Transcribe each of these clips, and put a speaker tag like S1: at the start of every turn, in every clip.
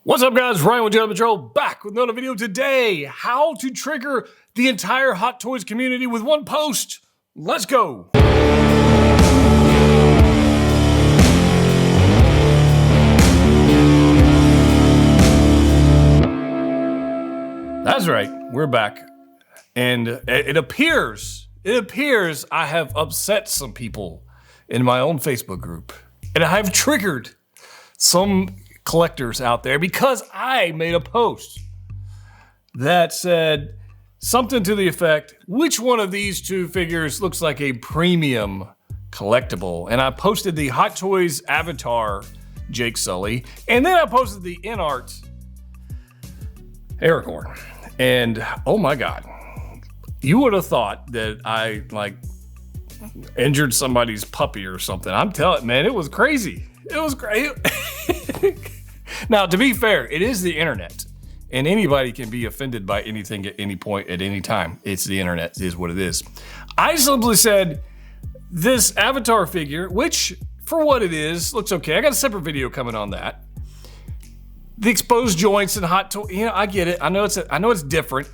S1: What's up, guys? Ryan with Jedha Patrol back with another video today. How to trigger the entire Hot Toys community with one post. Let's go. That's right, we're back. And it appears I have upset some people in my own Facebook group. And I have triggered some collectors out there because I made a post that said something to the effect, which one of these two figures looks like a premium collectible? And I posted the Hot Toys Avatar Jake Sully, and then I posted the InArt Aragorn. And oh my God, you would have thought that I injured somebody's puppy or something. I'm telling you, man, it was crazy. It was great. Now, to be fair, it is the internet, and anybody can be offended by anything at any point, at any time. It's the internet, it is what it is. I simply said, this Avatar figure, which, for what it is, looks okay. I got a separate video coming on that. The exposed joints and Hot Toys, I get it. I know it's different.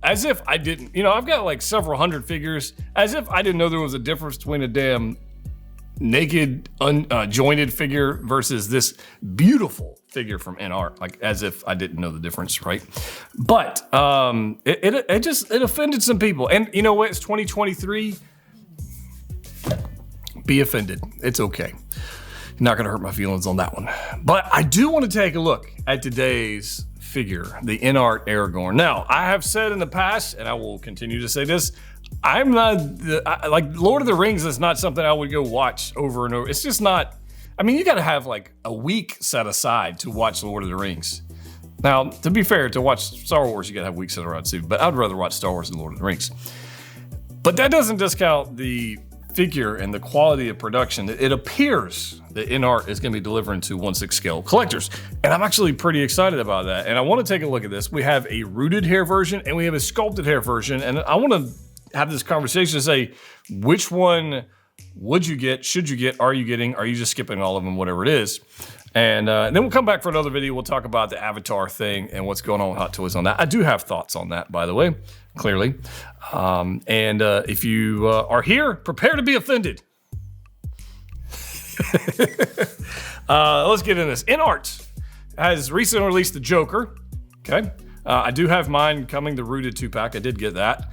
S1: As if I didn't, I've got like several hundred figures, as if I didn't know there was a difference between a damn naked, jointed figure versus this beautiful figure from InArt, as if I didn't know the difference, right? But it offended some people. And you know what? It's 2023. Be offended. It's okay. Not gonna hurt my feelings on that one. But I do want to take a look at today's figure, the InArt Aragorn. Now, I have said in the past, and I will continue to say this, I'm not, like Lord of the Rings is not something I would go watch over and over. It's just not, you gotta have like a week set aside to watch Lord of the Rings. Now, to be fair, to watch Star Wars, you gotta have weeks set around too, but I'd rather watch Star Wars than Lord of the Rings. But that doesn't discount the figure and the quality of production. It appears that InArt is gonna be delivering to 1/6 scale collectors. And I'm actually pretty excited about that. And I wanna take a look at this. We have a rooted hair version and we have a sculpted hair version. And I wanna have this conversation to say, which one would you get, should you get, are you getting, are you just skipping all of them, whatever it is. And then we'll come back for another video. We'll talk about the Avatar thing and what's going on with Hot Toys on that. I do have thoughts on that, by the way, clearly. If you are here, prepare to be offended. Let's get into this. InArt has recently released the Joker, okay? I do have mine coming, the rooted 2-pack. I did get that.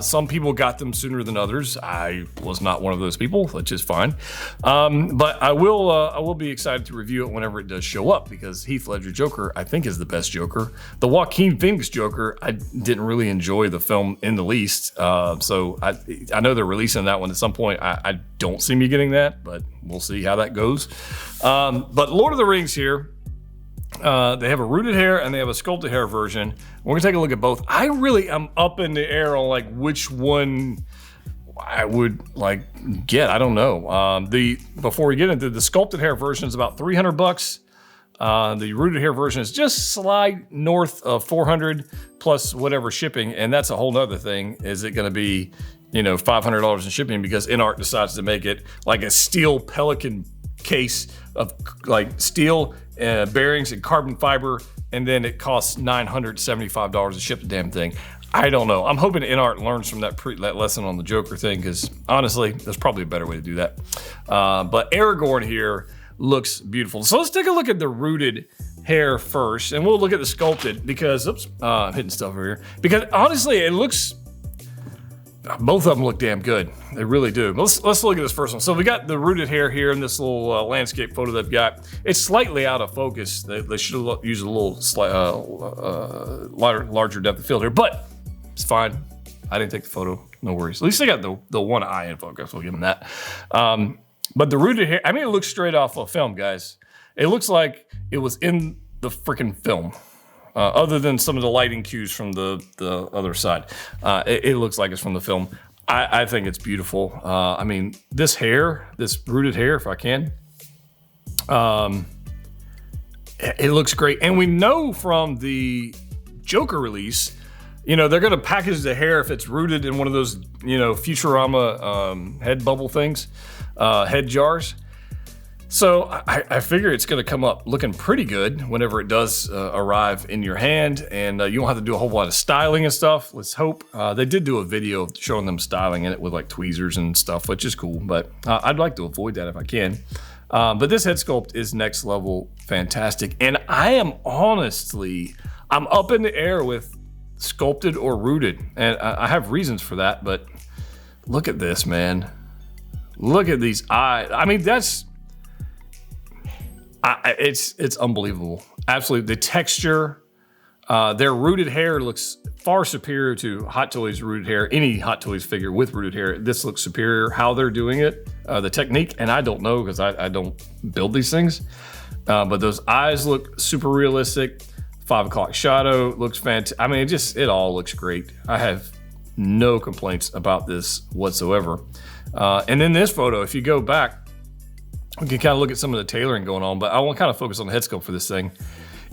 S1: Some people got them sooner than others. I was not one of those people, which is fine. But I will be excited to review it whenever it does show up, because Heath Ledger Joker, I think, is the best Joker. The Joaquin Phoenix Joker, I didn't really enjoy the film in the least. So I know they're releasing that one at some point. I don't see me getting that, but we'll see how that goes. But Lord of the Rings here, they have a rooted hair and they have a sculpted hair version. We're gonna take a look at both. I really am up in the air on which one I would get. I don't know. Before we get into the sculpted hair version is about $300. The rooted hair version is just slide north of 400 plus whatever shipping, and that's a whole nother thing. Is it gonna be $500 in shipping because InArt decides to make it like a steel Pelican case of steel bearings and carbon fiber, and then it costs $975 to ship the damn thing. I don't know. I'm hoping InArt learns from that lesson on the Joker thing, because honestly, there's probably a better way to do that. But Aragorn here looks beautiful. So let's take a look at the rooted hair first, and we'll look at the sculpted because, I'm hitting stuff over here. Because honestly, it looks, both of them look damn good. They really do. Let's look at this first one. So we got the rooted hair here in this little landscape photo they've got. It's slightly out of focus. They should use a little larger depth of field here, but it's fine. I didn't take the photo. No worries. At least they got the one eye in focus. We'll give them that. But the rooted hair, it looks straight off of film, guys. It looks like it was in the freaking film. Other than some of the lighting cues from the other side. It looks like it's from the film. I think it's beautiful. This hair, this rooted hair, if I can, it looks great. And we know from the Joker release, they're gonna package the hair if it's rooted in one of those, Futurama head bubble things, head jars. So I figure it's going to come up looking pretty good whenever it does arrive in your hand, and you won't have to do a whole lot of styling and stuff. Let's hope. They did do a video showing them styling in it with like tweezers and stuff, which is cool, but I'd like to avoid that if I can. But this head sculpt is next level fantastic, and I'm up in the air with sculpted or rooted, and I have reasons for that, but look at this, man. Look at these eyes. I mean, it's unbelievable. Absolutely. The texture, their rooted hair looks far superior to Hot Toys rooted hair. Any Hot Toys figure with rooted hair, this looks superior. How they're doing it, the technique, and I don't know because I don't build these things. But those eyes look super realistic. 5 o'clock shadow looks fantastic. I mean, it all looks great. I have no complaints about this whatsoever. And then this photo, if you go back, we can kind of look at some of the tailoring going on, but I want to kind of focus on the head sculpt for this thing.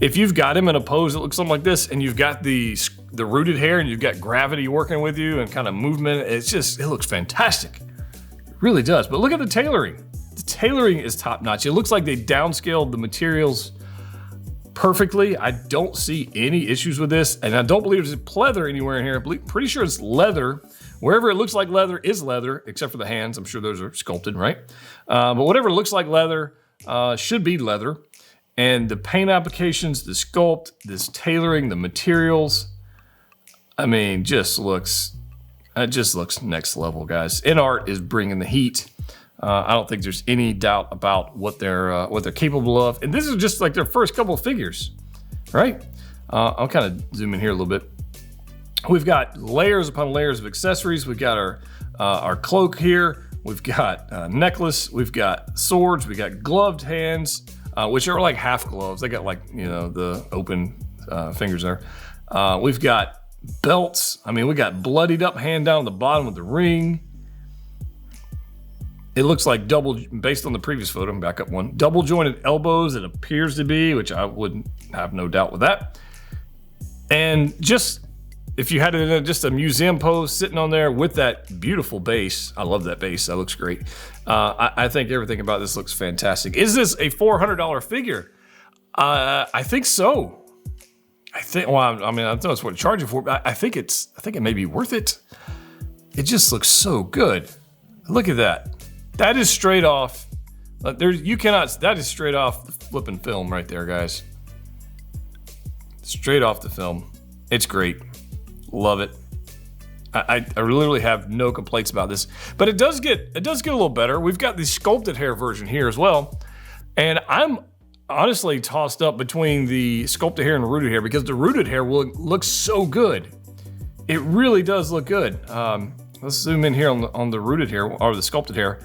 S1: If you've got him in a pose that looks something like this, and you've got the rooted hair, and you've got gravity working with you, and kind of movement, it looks fantastic. It really does. But look at the tailoring. The tailoring is top notch. It looks like they downscaled the materials perfectly. I don't see any issues with this, and I don't believe there's pleather anywhere in here. I'm pretty sure it's leather. Wherever it looks like leather is leather, except for the hands. I'm sure those are sculpted, right? But whatever looks like leather should be leather. And the paint applications, the sculpt, this tailoring, the materials, I mean, it just looks next level, guys. InArt is bringing the heat. I don't think there's any doubt about what they're capable of. And this is just like their first couple of figures, right? I'll kind of zoom in here a little bit. We've got layers upon layers of accessories. We've got our cloak here. We've got necklace. We've got swords. We got gloved hands, which are like half gloves. They got like, you know, the open fingers there. We've got belts. I mean, we got bloodied up hand down the bottom of the ring. It looks like based on the previous photo, back up one, double jointed elbows. It appears to be, which I wouldn't have no doubt with that. And just, if you had it in just a museum pose sitting on there with that beautiful base, I love that base, that looks great. I think everything about this looks fantastic. Is this a $400 figure? I think so. Well, I mean, I don't know it's what to charge you for, but I think it may be worth it. It just looks so good. Look at that. That is straight off. That is straight off the flipping film right there, guys. Straight off the film. It's great. Love it. I literally have no complaints about this, but it does get a little better. We've got the sculpted hair version here as well, and I'm honestly tossed up between the sculpted hair and the rooted hair because the rooted hair looks so good. It really does look good. Let's zoom in here on the rooted hair or the sculpted hair.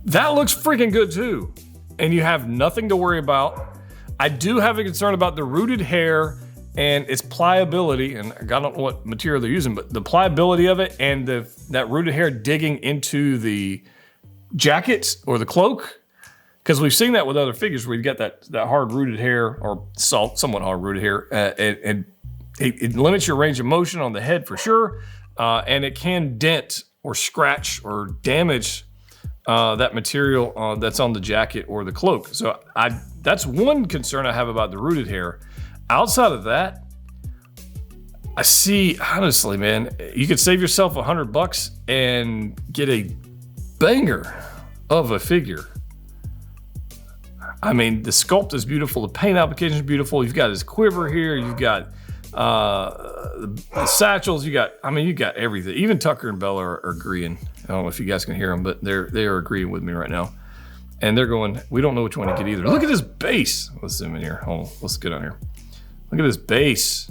S1: That looks freaking good too, and you have nothing to worry about. I do have a concern about the rooted hair and its pliability, and I don't know what material they're using, but the pliability of it and that rooted hair digging into the jacket or the cloak, because we've seen that with other figures where you've got that hard rooted hair or somewhat hard rooted hair, and it limits your range of motion on the head for sure, and it can dent or scratch or damage that material that's on the jacket or the cloak. So that's one concern I have about the rooted hair. Outside of that, I see, honestly, man, you could save yourself $100 and get a banger of a figure. I mean, the sculpt is beautiful. The paint application is beautiful. You've got his quiver here. You've got the satchels. You got everything. Even Tucker and Bella are agreeing. I don't know if you guys can hear them, but they are agreeing with me right now. And they're going, we don't know which one to get either. Look at this base. Let's zoom in here. Hold on. Let's get on here. Look at this base.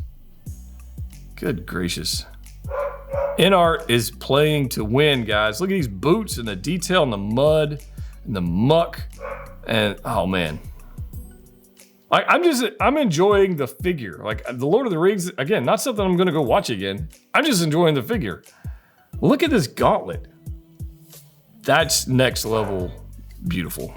S1: Good gracious. InArt is playing to win, guys. Look at these boots and the detail and the mud and the muck. And oh man. I'm enjoying the figure. Like the Lord of the Rings, again, not something I'm gonna go watch again. I'm just enjoying the figure. Look at this gauntlet. That's next level beautiful.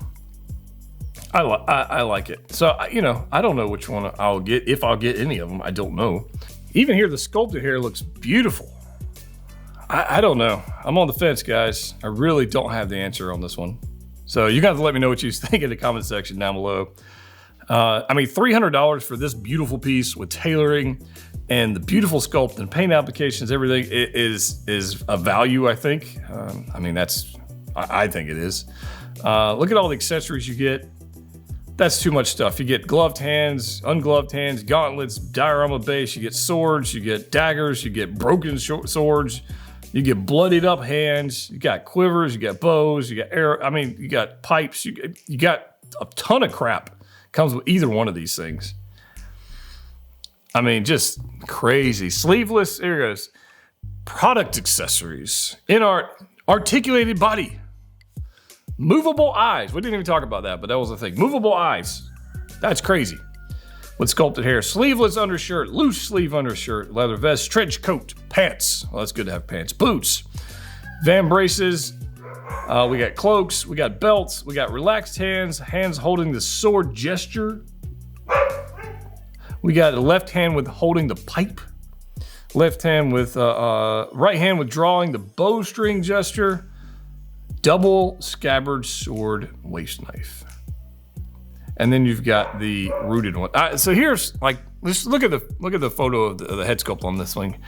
S1: I like it. So, I don't know which one I'll get, if I'll get any of them. I don't know. Even here, the sculpted hair looks beautiful. I don't know. I'm on the fence, guys. I really don't have the answer on this one. So you guys let me know what you think in the comment section down below. I mean, $300 for this beautiful piece with tailoring and the beautiful sculpt and paint applications, everything is a value, I think. I mean, I think it is. Look at all the accessories you get. That's too much stuff. You get gloved hands, ungloved hands, gauntlets, diorama base, you get swords, you get daggers, you get broken swords, you get bloodied up hands, you got quivers, you got bows, you got arrow. I mean, you got pipes, you got a ton of crap comes with either one of these things. I mean, just crazy. Sleeveless, here it goes. Product accessories. InArt, articulated body. Movable eyes. We didn't even talk about that, but that was the thing. Movable eyes. That's crazy. With sculpted hair. Sleeveless undershirt, loose sleeve undershirt, leather vest, trench coat, pants. Well, that's good to have pants. Boots. Van braces. We got cloaks. We got belts. We got relaxed hands. Hands holding the sword gesture. We got a left hand with holding the pipe. Left hand with, right hand with drawing the bowstring gesture. Double scabbard sword waist knife. And then you've got the rooted one. So here's like, let's look at the photo of the head sculpt on this thing.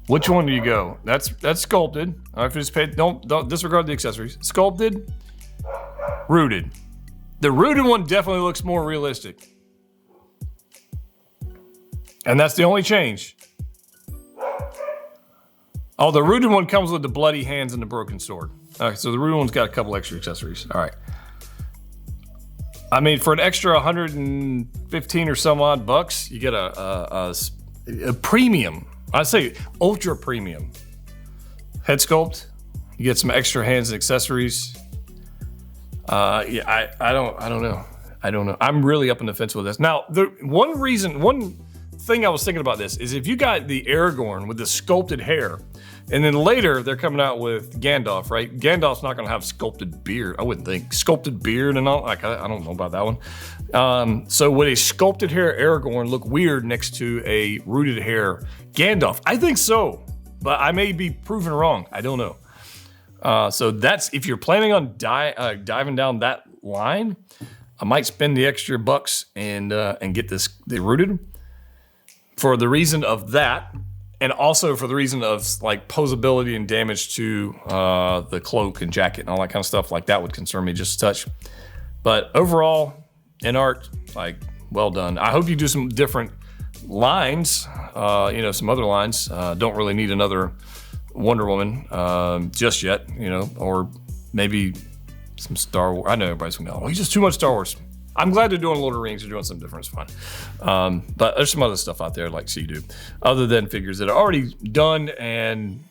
S1: Which one do you go? That's sculpted. All right, just don't disregard the accessories. Sculpted, rooted. The rooted one definitely looks more realistic. And that's the only change. Oh, the rooted one comes with the bloody hands and the broken sword. All right, so the rooted one's got a couple extra accessories. All right. I mean, for an extra 115 or some odd bucks, you get a premium. I say ultra premium head sculpt. You get some extra hands and accessories. Yeah, I don't know. I'm really up on the fence with this. Now, one thing I was thinking about this is if you got the Aragorn with the sculpted hair, and then later they're coming out with Gandalf, right? Gandalf's not gonna have sculpted beard, I wouldn't think. Sculpted beard and all, like, I don't know about that one. So would a sculpted hair Aragorn look weird next to a rooted hair Gandalf? I think so, but I may be proven wrong, I don't know. So that's, if you're planning on diving down that line, I might spend the extra bucks and get the rooted. For the reason of that, and also for the reason of like posability and damage to the cloak and jacket and all that kind of stuff, like that would concern me just a touch. But overall, InArt, like, well done. I hope you do some different lines, some other lines. Don't really need another Wonder Woman just yet, or maybe some Star Wars. I know everybody's gonna go, oh, he's just too much Star Wars. I'm glad they're doing Lord of the Rings. They're doing something different. It's fun. But there's some other stuff out there like Sea-Doo, other than figures that are already done and,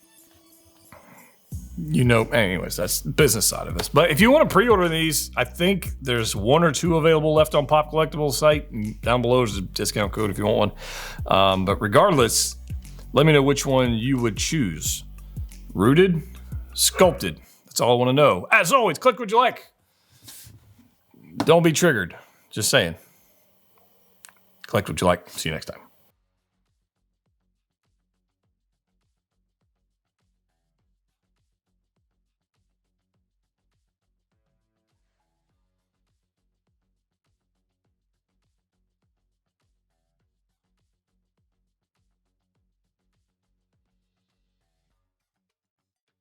S1: anyways, that's the business side of this. But if you want to pre-order these, I think there's 1 or 2 available left on Pop Collectibles site. And down below is a discount code if you want one. But regardless, let me know which one you would choose. Rooted, sculpted. That's all I want to know. As always, click what you like. Don't be triggered. Just saying. Collect what you like. See you next time.